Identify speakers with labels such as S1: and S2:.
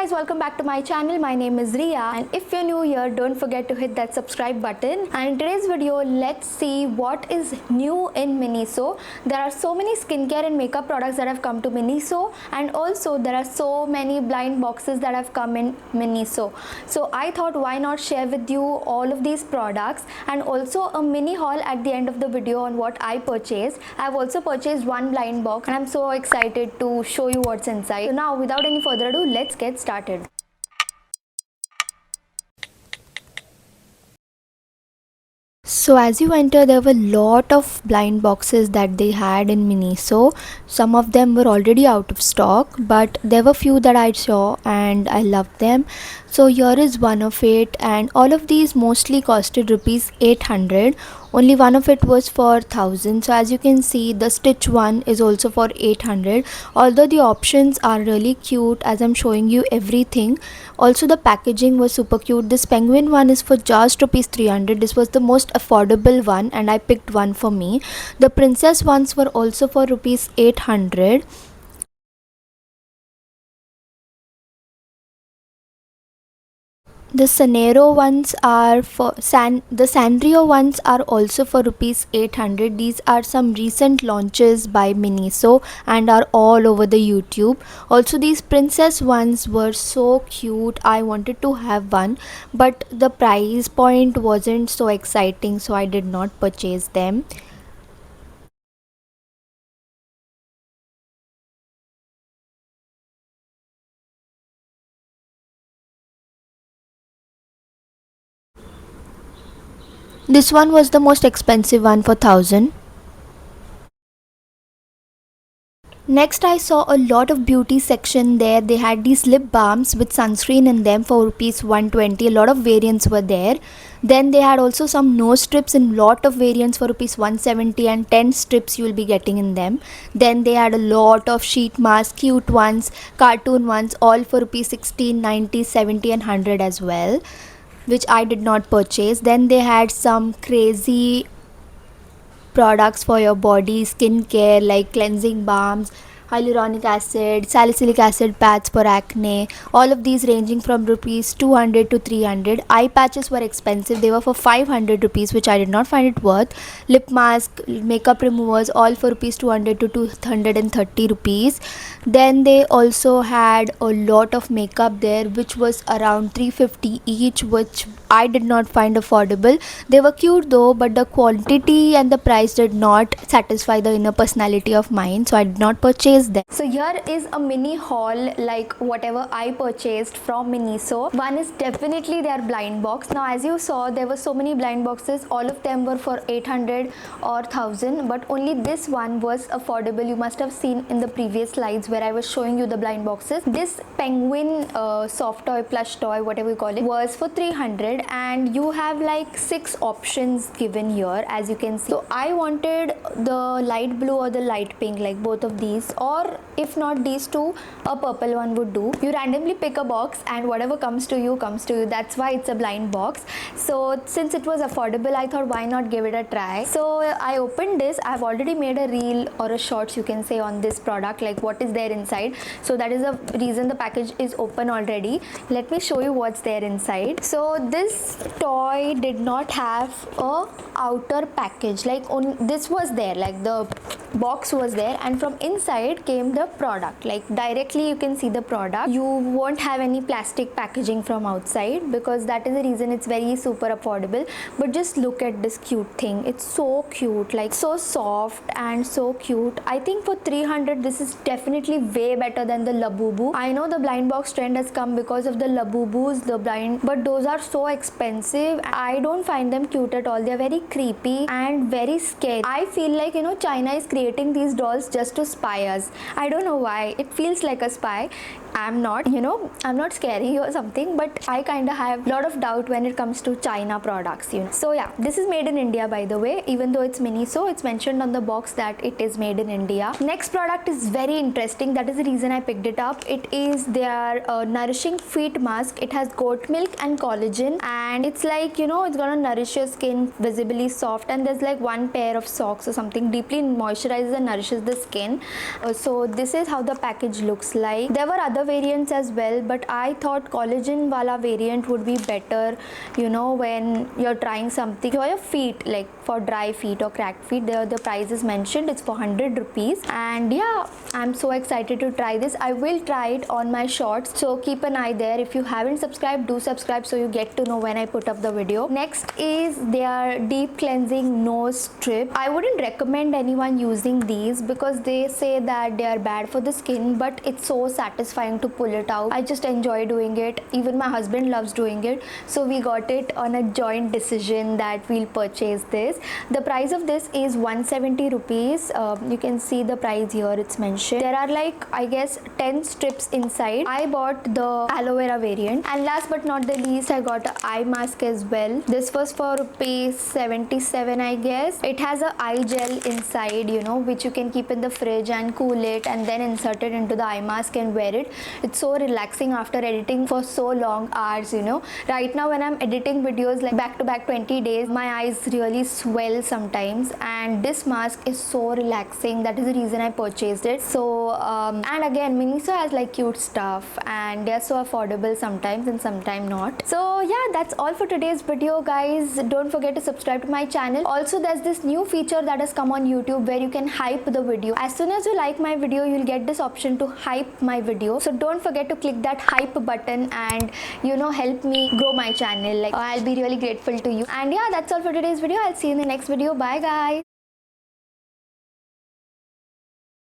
S1: guys, welcome back to my channel. My name is Rhea, and if you're new here, don't forget to hit that subscribe button. And in today's video, let's see what is new in Miniso. There are so many skincare and makeup products that have come to Miniso, and also there are so many blind boxes that have come in Miniso. So I thought, why not share with you all of these products and also a mini haul at the end of the video on what I purchased. I've also purchased one blind box and I'm so excited to show you what's inside. So now, without any further ado, let's get started. So as you enter, there were a lot of blind boxes that they had in Miniso. Some of them were already out of stock, but there were few that I saw and I loved them. So here is one of it, and all of these mostly costed rupees 800. Only one of it was for 1000. So as you can see, the stitch one is also for 800. Although the options are really cute as I'm showing you everything. Also the packaging was super cute. This penguin one is for just rupees 300. This was the most affordable one and I picked one for me. The princess ones were also for rupees 800. The sanrio ones are for the sanrio ones are also for rupees 800. These are some recent launches by Miniso and are all over the YouTube. Also these princess ones were so cute. I wanted to have one, but the price point wasn't so exciting, so I did not purchase them. This one was the most expensive one for 1000. Next I saw a lot of beauty section there. They had these lip balms with sunscreen in them for rupees 120. A lot of variants were there. Then they had also some nose strips in lot of variants for rupees 170, and 10 strips you will be getting in them. Then they had a lot of sheet masks, cute ones, cartoon ones, all for rupees 16, 90, 70 and 100 as well, which I did not purchase. Then they had some crazy products for your body, skincare like cleansing balms, hyaluronic acid, salicylic acid pads for acne, all of these ranging from rupees 200 to 300. Eye patches were expensive. They were for 500 rupees, which I did not find it worth. Lip mask, makeup removers, all for rupees 200 to 230 rupees. Then they also had a lot of makeup there, which was around 350 each, which I did not find affordable. They were cute though, but the quantity and the price did not satisfy the inner personality of mine, so I did not purchase them. So here is a mini haul, like whatever I purchased from Miniso. One is definitely their blind box. Now as you saw, there were so many blind boxes. All of them were for 800 or 1000, but only this one was affordable. You must have seen in the previous slides where I was showing you the blind boxes. This penguin soft toy, plush toy, whatever you call it, was for 300, and you have like 6 options given here, as you can see. So I wanted the light blue or the light pink, like both of these, or if not these two, a purple one would do. You randomly pick a box and whatever comes to you comes to you. That's why it's a blind box. So since it was affordable, I thought, why not give it a try. So I opened this. I've already made a reel or a shorts, you can say, on this product, like what is there inside. So that is the reason the package is open already. Let me show you what's there inside. So this toy did not have a outer package, like this was there, like the box was there, and from inside came the product. Like directly you can see the product. You won't have any plastic packaging from outside, because that is the reason it's very super affordable. But just look at this cute thing. It's so cute, like so soft and so cute. I think for 300 this is definitely way better than the Labubu. I know the blind box trend has come because of the Labubus, the blind, but those are so expensive. I don't find them cute at all. They're very creepy and very scary. I feel like, you know, China is creating these dolls just to spy us. I don't know why. It feels like a spy. I'm not, you know, I'm not scary or something, but I kind of have a lot of doubt when it comes to China products, you know. So yeah, this is made in India, by the way. Even though it's Miniso, it's mentioned on the box that it is made in India. Next product is very interesting. That is the reason I picked it up. It is their nourishing feet mask. It has goat milk and collagen, and it's like, you know, it's gonna nourish your skin, visibly soft, and there's like one pair of socks or something, deeply moisturizes and nourishes the skin. So this is how the package looks like. There were other other variants as well, but I thought collagen wala variant would be better, you know, when you're trying something for your feet, like for dry feet or cracked feet. There the price is mentioned, it's for 100 rupees. And yeah, I'm so excited to try this. I will try it on my shorts, so keep an eye there. If you haven't subscribed, do subscribe so you get to know when I put up the video. Next is their deep cleansing nose strip. I wouldn't recommend anyone using these because they say that they are bad for the skin, but it's so satisfying to pull it out. I just enjoy doing it. Even my husband loves doing it, so we got it on a joint decision that we'll purchase this. The price of this is 170 rupees. You can see the price here, it's mentioned. There are like, I guess, 10 strips inside. I bought the aloe vera variant, and last but not the least, I got an eye mask as well. This was for rupees 77, I guess. It has a eye gel inside, you know, which you can keep in the fridge and cool it and then insert it into the eye mask and wear it. It's so relaxing after editing for so long hours, you know. Right now when I'm editing videos like back to back 20 days, my eyes really swell sometimes, and this mask is so relaxing. That is the reason I purchased it. So and again, Miniso has like cute stuff, and they're so affordable sometimes and sometimes not. So yeah, that's all for today's video, guys. Don't forget to subscribe to my channel. Also, there's this new feature that has come on YouTube where you can hype the video. As soon as you like my video, you'll get this option to hype my video. So don't forget to click that hype button and, you know, help me grow my channel. Like, I'll be really grateful to you. And yeah, that's all for today's video. I'll see you in the next video. Bye guys.